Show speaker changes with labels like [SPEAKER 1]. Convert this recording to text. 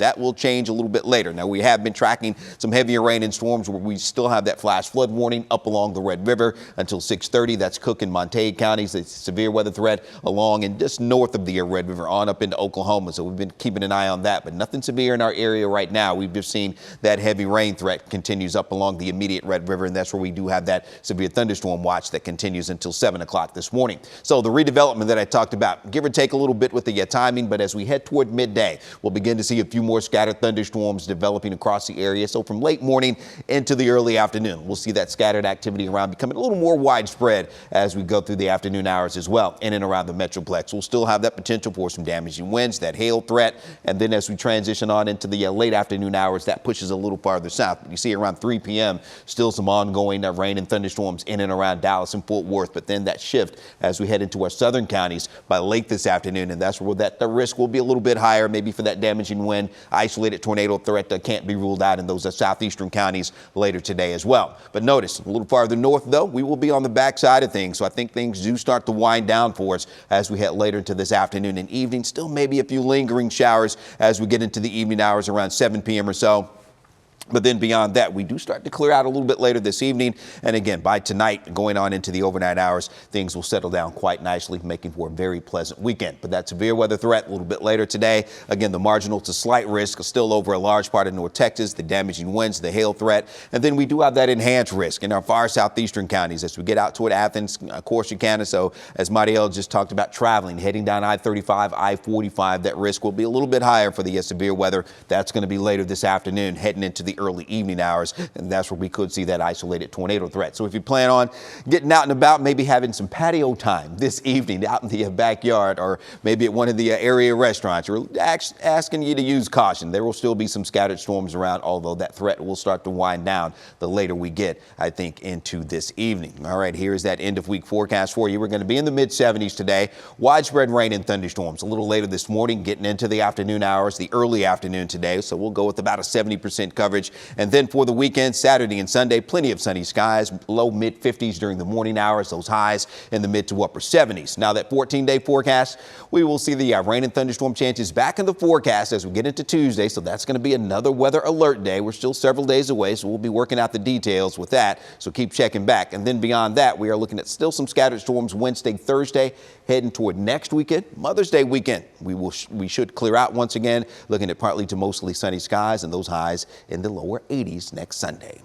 [SPEAKER 1] That will change a little bit later. Now, we have been tracking some heavier rain and storms where we still have that flash flood warning up along the Red River until 6:30. That's Cook and Montague counties. The severe weather threat along and just north of the Red River on up into Oklahoma. So we've been keeping an eye on that, but nothing severe in our area right now. We've just seen that heavy rain threat continues up along the immediate Red River, and that's where we do have that severe thunderstorm watch that continues until 7 o'clock this morning. So the redevelopment that I talked about, give or take a little bit with the timing, but as we head toward midday, we'll begin to see a few more scattered thunderstorms developing across the area. So from late morning into the early afternoon, we'll see that scattered activity around becoming a little more widespread as we go through the afternoon hours as well in and around the Metroplex. We'll still have that potential for some damaging winds, that hail threat, and then as we transition on into the late afternoon hours, that pushes a little farther south. But you see around 3 p.m. still some ongoing rain and thunderstorms in and around Dallas and Fort Worth, but then that shift as we head into our southern counties by late this afternoon, and that's where the risk will be a little bit higher, maybe for that damaging wind. Isolated tornado threat that can't be ruled out in those southeastern counties later today as well. But notice a little farther north, though, we will be on the backside of things, so I think things do start to wind down for us as we head later into this afternoon and evening. Still maybe a few lingering showers as we get into the evening hours around 7 p.m. or so. But then beyond that, we do start to clear out a little bit later this evening. And again, by tonight, going on into the overnight hours, things will settle down quite nicely, making for a very pleasant weekend. But that severe weather threat a little bit later today. Again, the marginal to slight risk is still over a large part of North Texas, the damaging winds, the hail threat. And then we do have that enhanced risk in our far southeastern counties as we get out toward Athens, Corsicana. So as Mariel just talked about traveling, heading down I-35, I-45, that risk will be a little bit higher for the severe weather. That's going to be later this afternoon, heading into the early evening hours, and that's where we could see that isolated tornado threat. So if you plan on getting out and about, maybe having some patio time this evening out in the backyard or maybe at one of the area restaurants, we're asking you to use caution. There will still be some scattered storms around, although that threat will start to wind down the later we get, I think, into this evening. All right, here's that end of week forecast for you. We're going to be in the mid 70s today. Widespread rain and thunderstorms a little later this morning, getting into the afternoon hours, the early afternoon today. So we'll go with about a 70% coverage. And then for the weekend, Saturday and Sunday, plenty of sunny skies, low mid 50s during the morning hours, those highs in the mid to upper 70s. Now that 14-day forecast, we will see the rain and thunderstorm chances back in the forecast as we get into Tuesday. So that's going to be another weather alert day. We're still several days away, so we'll be working out the details with that. So keep checking back. And then beyond that, we are looking at still some scattered storms Wednesday, Thursday, heading toward next weekend, Mother's Day weekend. We should clear out once again, looking at partly to mostly sunny skies and those highs in the lower 80s next Sunday.